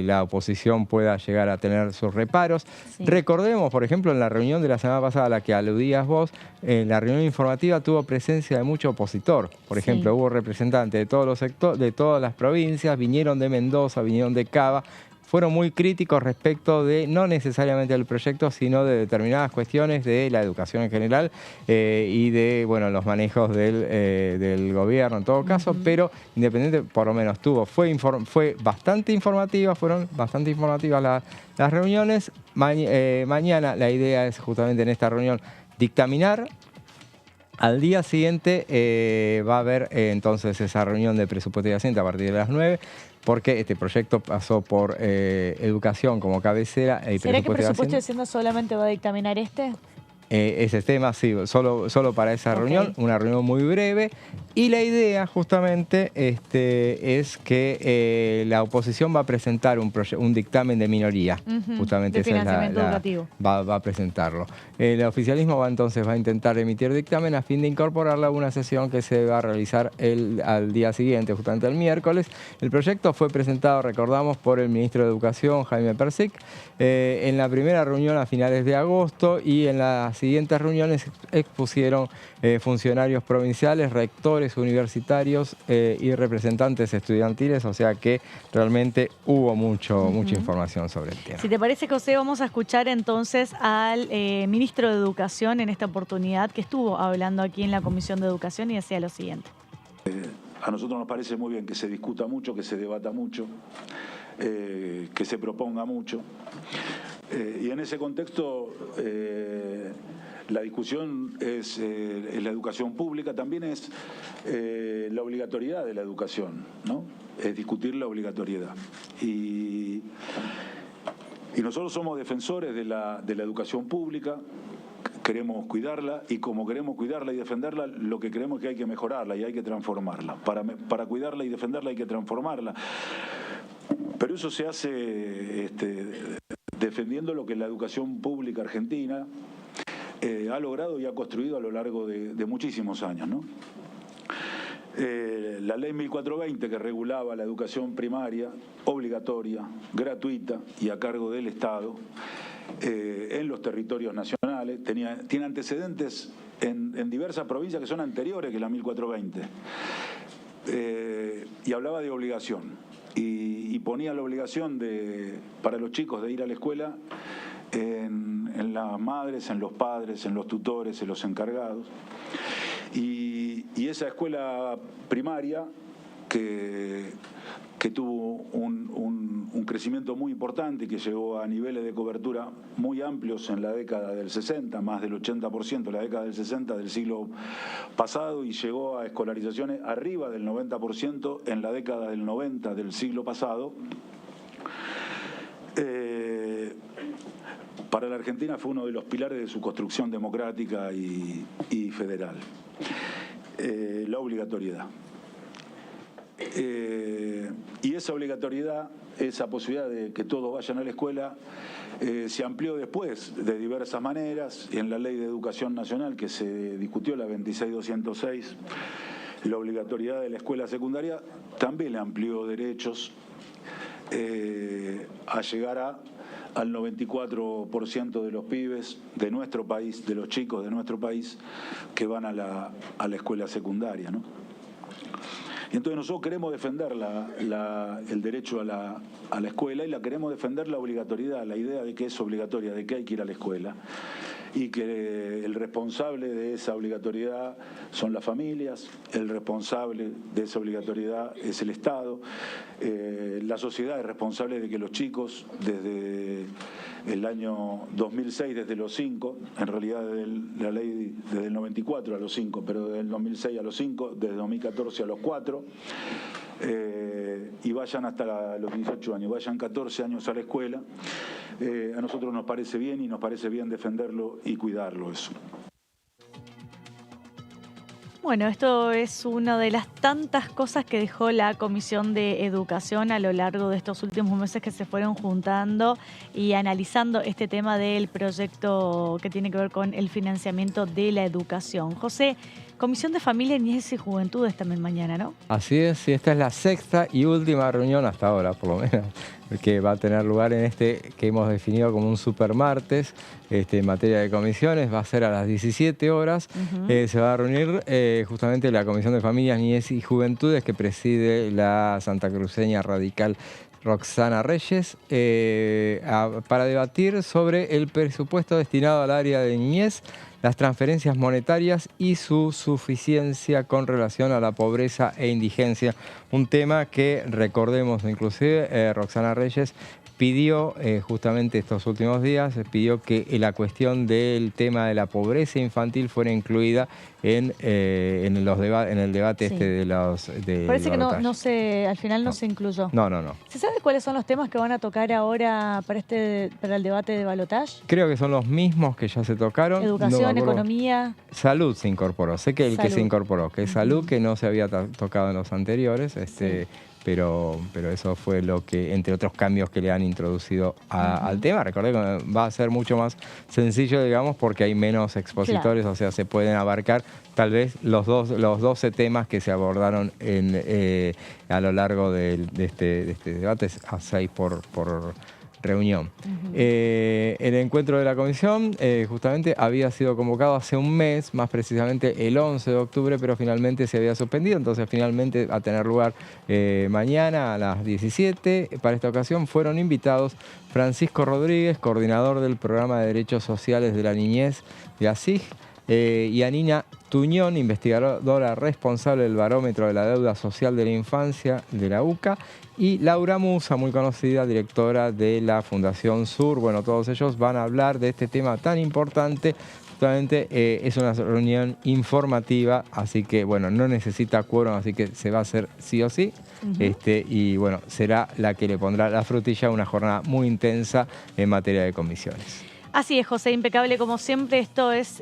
la oposición pueda llegar a tener sus reparos. Sí. Recordemos, por ejemplo, en la reunión de la semana pasada a la que aludías vos, la reunión informativa tuvo presencia de mucho opositor. Por ejemplo, hubo representantes de todos los sectores, de todas las provincias, vinieron de Mendoza, vinieron de Cava. Fueron muy críticos respecto de, no necesariamente del proyecto, sino de determinadas cuestiones de la educación en general y de los manejos del gobierno en todo caso, pero independiente, por lo menos fue bastante informativa, fueron bastante informativas las reuniones. Mañana la idea es justamente en esta reunión dictaminar Al día siguiente va a haber entonces esa reunión de presupuesto y Hacienda a partir de las 9, porque este proyecto pasó por educación como cabecera. ¿Será que presupuesto y Hacienda solamente va a dictaminar este? Ese tema, sí, solo para esa reunión, una reunión muy breve. Y la idea justamente es que la oposición va a presentar un dictamen de minoría. Justamente de financiamiento educativo. Va a presentarlo. El oficialismo va a intentar emitir dictamen a fin de incorporarla a una sesión que se va a realizar al día siguiente, justamente el miércoles. El proyecto fue presentado, recordamos, por el ministro de Educación, Jaime Persic, en la primera reunión a finales de agosto, y en las siguientes reuniones expusieron funcionarios provinciales, rectores universitarios y representantes estudiantiles, o sea que realmente hubo mucha información sobre el tema. Si te parece, José, vamos a escuchar entonces al ministro de Educación en esta oportunidad, que estuvo hablando aquí en la Comisión de Educación, y decía lo siguiente. A nosotros nos parece muy bien que se discuta mucho, que se debata mucho, que se proponga mucho. Y en ese contexto, la discusión es la educación pública, también es la obligatoriedad de la educación, ¿no? Es discutir la obligatoriedad. Y nosotros somos defensores de la educación pública. Queremos cuidarla, y como queremos cuidarla y defenderla, lo que creemos es que hay que mejorarla y hay que transformarla. Para cuidarla y defenderla hay que transformarla. Pero eso se hace defendiendo lo que la educación pública argentina ha logrado y ha construido a lo largo de muchísimos años, ¿no? La ley 1420, que regulaba la educación primaria, obligatoria, gratuita y a cargo del Estado, en los territorios nacionales, tiene antecedentes en diversas provincias que son anteriores que la 1420, y hablaba de obligación, y ponía la obligación para los chicos de ir a la escuela en las madres, en los padres, en los tutores, en los encargados. Y esa escuela primaria que tuvo un crecimiento muy importante y que llegó a niveles de cobertura muy amplios en la década del 60, más del 80% en la década del 60 del siglo pasado, y llegó a escolarizaciones arriba del 90% en la década del 90 del siglo pasado. Para la Argentina fue uno de los pilares de su construcción democrática y federal. La obligatoriedad. Y esa obligatoriedad, esa posibilidad de que todos vayan a la escuela, se amplió después de diversas maneras en la Ley de Educación Nacional, que se discutió, la 26206. La obligatoriedad de la escuela secundaria también le amplió derechos a llegar al 94% de los pibes de nuestro país, de los chicos de nuestro país, que van a la escuela secundaria, ¿no? Y entonces nosotros queremos defender el derecho a la escuela, y queremos defender la obligatoriedad, la idea de que es obligatoria, de que hay que ir a la escuela, y que el responsable de esa obligatoriedad son las familias, el responsable de esa obligatoriedad es el Estado, la sociedad es responsable de que los chicos desde el año 2006, desde los 5, en realidad la ley desde el 94 a los 5, pero desde el 2006 a los 5, desde 2014 a los 4, y vayan hasta los 18 años, vayan 14 años a la escuela. A nosotros nos parece bien, y nos parece bien defenderlo y cuidarlo eso. Bueno, esto es una de las tantas cosas que dejó la Comisión de Educación a lo largo de estos últimos meses, que se fueron juntando y analizando este tema del proyecto que tiene que ver con el financiamiento de la educación. José, Comisión de Familia, Niñez y Juventudes también mañana, ¿no? Así es, y esta es la sexta y última reunión hasta ahora, por lo menos, que va a tener lugar en que hemos definido como un supermartes en materia de comisiones. Va a ser a las 17 horas. Se va a reunir justamente la Comisión de Familias, Niñez y Juventudes, que preside la santacruceña radical Roxana Reyes, para debatir sobre el presupuesto destinado al área de niñez, las transferencias monetarias y su suficiencia con relación a la pobreza e indigencia. Un tema que, recordemos, inclusive Roxana Reyes pidió justamente estos últimos días, pidió que la cuestión del tema de la pobreza infantil fuera incluida en el debate Sí. de los... Parece que al final no se incluyó. No. ¿Se sabe cuáles son los temas que van a tocar ahora para el debate de balotaje? Creo que son los mismos que ya se tocaron. Educación, No, economía. Salud se incorporó. Sé que el que se Salud. incorporó, que es salud, que no se había tocado en los anteriores, pero eso fue lo que, entre otros cambios que le han introducido al tema. Recordé que va a ser mucho más sencillo, digamos, porque hay menos expositores, o sea, se pueden abarcar tal vez los 12 temas que se abordaron a lo largo de este debate, a 6 por reunión. El encuentro de la comisión justamente había sido convocado hace un mes, más precisamente el 11 de octubre, pero finalmente se había suspendido, entonces finalmente va a tener lugar mañana a las 17. Para esta ocasión fueron invitados Francisco Rodríguez, coordinador del Programa de Derechos Sociales de la Niñez de ASIG, y Anina Tuñón, investigadora responsable del Barómetro de la Deuda Social de la Infancia de la UCA, y Laura Musa, muy conocida, directora de la Fundación Sur. Bueno, todos ellos van a hablar de este tema tan importante. Justamente es una reunión informativa, así que bueno, no necesita quórum, así que se va a hacer sí o sí. Y bueno, será la que le pondrá la frutilla a una jornada muy intensa en materia de comisiones. Así es, José, impecable como siempre. Esto es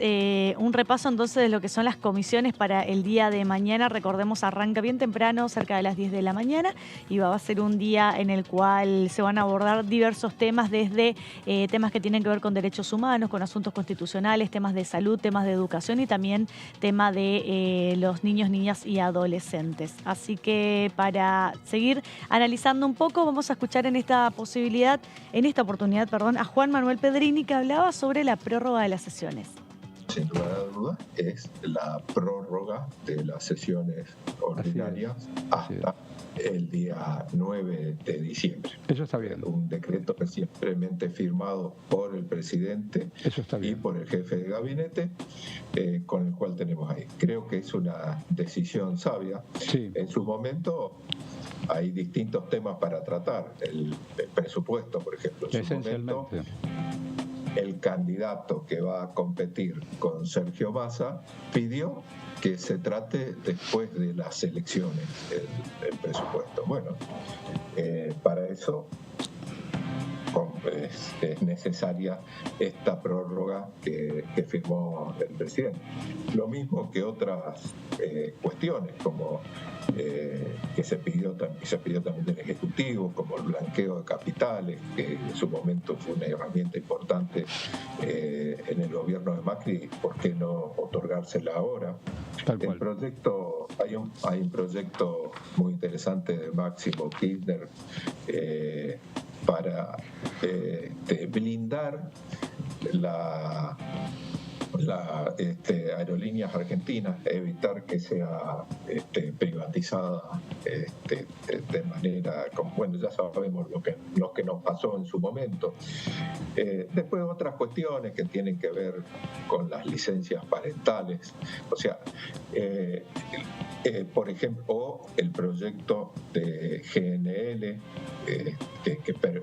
un repaso entonces de lo que son las comisiones para el día de mañana. Recordemos, arranca bien temprano, cerca de las 10 de la mañana, y va a ser un día en el cual se van a abordar diversos temas, desde temas que tienen que ver con derechos humanos, con asuntos constitucionales, temas de salud, temas de educación y también tema de los niños, niñas y adolescentes. Así que para seguir analizando un poco, vamos a escuchar en esta oportunidad, a Juan Manuel Pedrini, que hablaba sobre la prórroga de las sesiones. Sin lugar a dudas, es la prórroga de las sesiones ordinarias hasta el día 9 de diciembre. Eso está bien. Un decreto recientemente firmado por el presidente y por el jefe de gabinete, con el cual tenemos ahí. Creo que es una decisión sabia. Sí. En su momento hay distintos temas para tratar. El presupuesto, por ejemplo. En su momento, el candidato que va a competir con Sergio Massa pidió que se trate después de las elecciones el presupuesto. Bueno, para eso es necesaria esta prórroga que firmó el presidente. Lo mismo que otras cuestiones, como que se pidió también del Ejecutivo, como el blanqueo de capitales, que en su momento fue una herramienta importante en el gobierno de Macri. ¿Por qué no otorgársela ahora? El proyecto, hay un proyecto muy interesante de Máximo Kirchner para blindar Aerolíneas Argentinas, evitar que sea privatizada de manera, bueno, ya sabemos lo que nos pasó en su momento. Después otras cuestiones que tienen que ver con las licencias parentales, o sea, por ejemplo, o el proyecto de GNL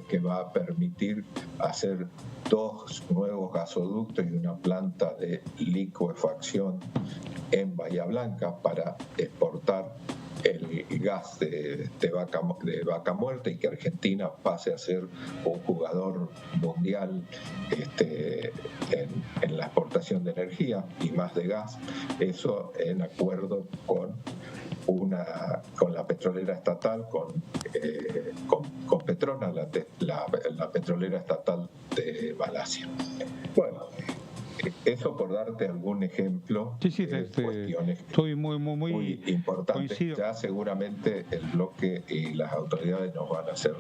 que va a permitir hacer 2 nuevos gasoductos y una planta de licuefacción en Bahía Blanca para exportar el gas de vaca muerta, y que Argentina pase a ser un jugador mundial en la exportación de energía y más de gas. Eso en acuerdo con la petrolera estatal, con Petronas, la petrolera estatal de Malasia. Bueno, eso por darte algún ejemplo de cuestiones estoy muy importantes. Coincido. Ya seguramente el bloque y las autoridades nos van a hacer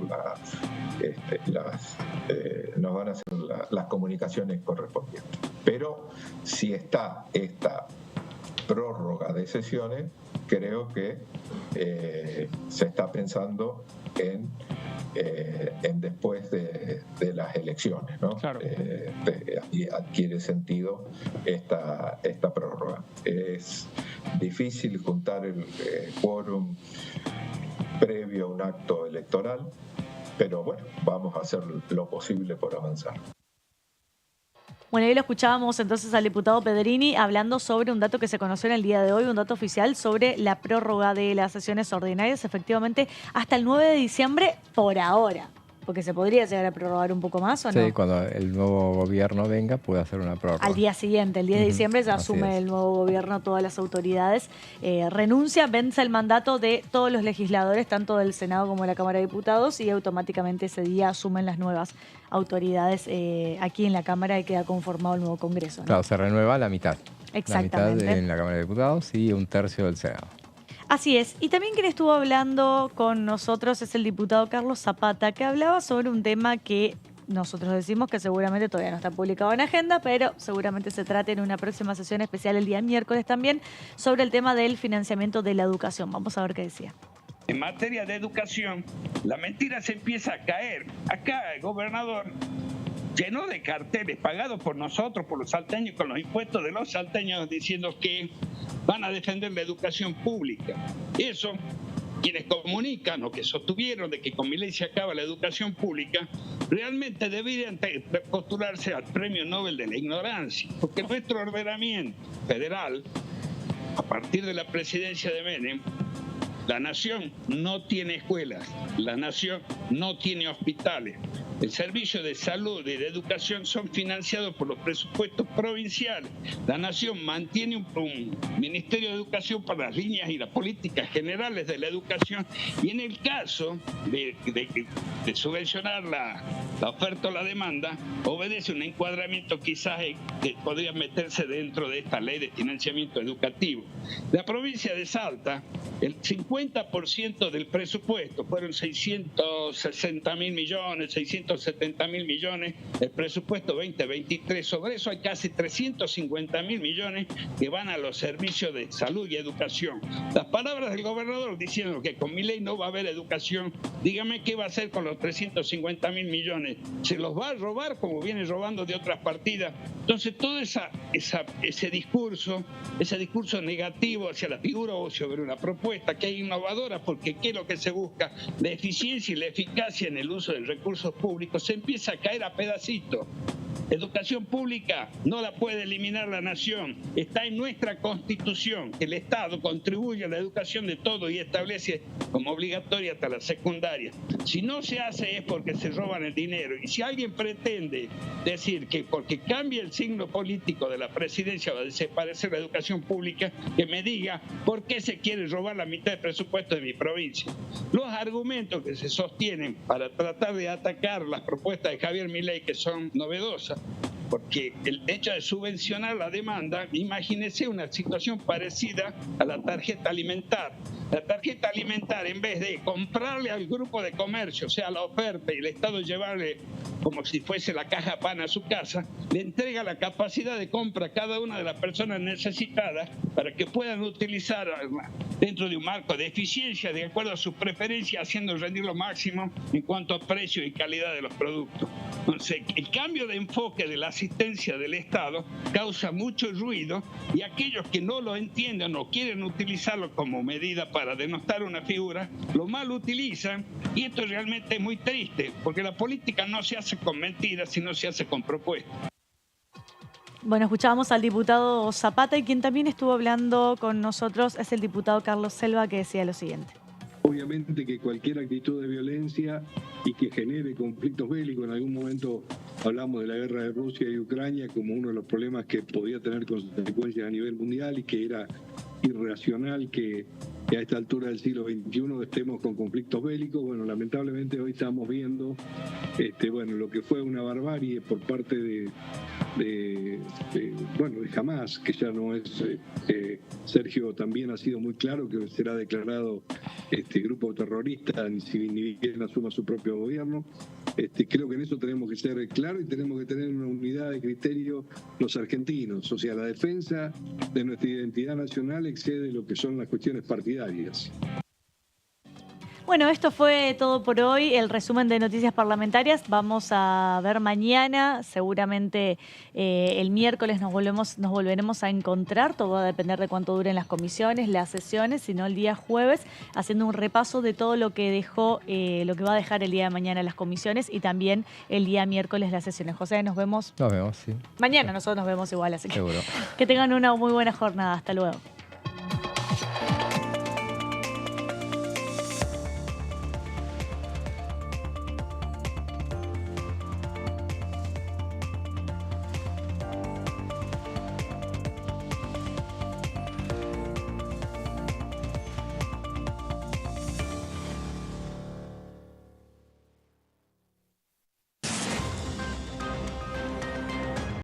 las comunicaciones correspondientes. Pero si está esta prórroga de sesiones, creo que se está pensando en en después de las elecciones, ¿no? Claro. Y adquiere sentido esta prórroga. Es difícil juntar el quórum previo a un acto electoral, pero bueno, vamos a hacer lo posible por avanzar. Bueno, ahí lo escuchábamos entonces al diputado Pedrini hablando sobre un dato que se conoció en el día de hoy, un dato oficial sobre la prórroga de las sesiones ordinarias, efectivamente, hasta el 9 de diciembre por ahora. Porque se podría llegar a prorrogar un poco más, ¿o no? Sí, cuando el nuevo gobierno venga puede hacer una prórroga. Al día siguiente, el 10 de diciembre, ya asume el nuevo gobierno, todas las autoridades. Renuncia, vence el mandato de todos los legisladores, tanto del Senado como de la Cámara de Diputados, y automáticamente ese día asumen las nuevas autoridades aquí en la Cámara y queda conformado el nuevo Congreso, ¿no? Claro, se renueva la mitad. Exactamente. La mitad en la Cámara de Diputados y un tercio del Senado. Así es. Y también quien estuvo hablando con nosotros es el diputado Carlos Zapata, que hablaba sobre un tema que nosotros decimos que seguramente todavía no está publicado en agenda, pero seguramente se trate en una próxima sesión especial el día miércoles también, sobre el tema del financiamiento de la educación. Vamos a ver qué decía. En materia de educación, la mentira se empieza a caer. Acá el gobernador llenó de carteles pagados por nosotros, por los salteños, con los impuestos de los salteños, diciendo que van a defender la educación pública. Eso, quienes comunican o que sostuvieron de que con Milei se acaba la educación pública, realmente deberían postularse al Premio Nobel de la Ignorancia, porque nuestro ordenamiento federal, a partir de la presidencia de Menem, la nación no tiene escuelas, la nación no tiene hospitales. El servicio de salud y de educación son financiados por los presupuestos provinciales. La nación mantiene un Ministerio de Educación para las líneas y las políticas generales de la educación, y en el caso de subvencionar la oferta o la demanda, obedece un encuadramiento quizás que podría meterse dentro de esta ley de financiamiento educativo. La provincia de Salta, el 50% del presupuesto, fueron 660.000 millones, 670.000 millones, el presupuesto 2023. Sobre eso hay casi 350.000 millones que van a los servicios de salud y educación. Las palabras del gobernador diciendo que con Milei no va a haber educación, dígame qué va a hacer con los 350.000 millones. ¿Se los va a robar como viene robando de otras partidas? Entonces todo ese discurso negativo hacia la figura o sobre una propuesta que es innovadora, porque ¿qué es lo que se busca? La eficiencia y la eficacia en el uso de recursos públicos, se empieza a caer a pedacitos. Educación pública no la puede eliminar la nación. Está en nuestra Constitución que el Estado contribuye a la educación de todos y establece como obligatoria hasta la secundaria. Si no se hace es porque se roban el dinero. Y si alguien pretende decir que porque cambia el signo político de la presidencia va a desaparecer la educación pública, que me diga por qué se quiere robar la mitad del presupuesto de mi provincia. Los argumentos que se sostienen para tratar de atacar las propuestas de Javier Milei, que son novedosas, porque el hecho de subvencionar la demanda, imagínese una situación parecida a la tarjeta alimentar. La tarjeta alimentar, en vez de comprarle al grupo de comercio, o sea, la oferta, y el Estado llevarle como si fuese la caja pan a su casa, le entrega la capacidad de compra a cada una de las personas necesitadas para que puedan utilizar dentro de un marco de eficiencia, de acuerdo a sus preferencias, haciendo rendir lo máximo en cuanto a precio y calidad de los productos. Entonces, el cambio de enfoque de la asistencia del Estado causa mucho ruido, y aquellos que no lo entienden o quieren utilizarlo como medida para denostar una figura, lo mal utilizan, y esto realmente es muy triste, porque la política no se hace con mentiras, sino se hace con propuestas. Bueno, escuchábamos al diputado Zapata, y quien también estuvo hablando con nosotros es el diputado Carlos Selva, que decía lo siguiente. Obviamente que cualquier actitud de violencia y que genere conflictos bélicos, en algún momento hablamos de la guerra de Rusia y Ucrania como uno de los problemas que podía tener consecuencias a nivel mundial, y que era irracional que a esta altura del siglo XXI estemos con conflictos bélicos. Bueno, lamentablemente hoy estamos viendo lo que fue una barbarie por parte de Hamás, que ya no es, Sergio también ha sido muy claro que será declarado grupo terrorista ni bien asuma su propio gobierno. Creo que en eso tenemos que ser claros y tenemos que tener una unidad de criterio los argentinos. O sea, la defensa de nuestra identidad nacional excede lo que son las cuestiones partidarias. Bueno, esto fue todo por hoy, el resumen de noticias parlamentarias. Vamos a ver mañana, seguramente el miércoles nos volveremos a encontrar. Todo va a depender de cuánto duren las comisiones, las sesiones, sino el día jueves, haciendo un repaso de todo lo que dejó, lo que va a dejar el día de mañana las comisiones y también el día miércoles las sesiones. José, nos vemos. Nos vemos, sí. Mañana nosotros nos vemos igual, así que seguro. Que tengan una muy buena jornada. Hasta luego.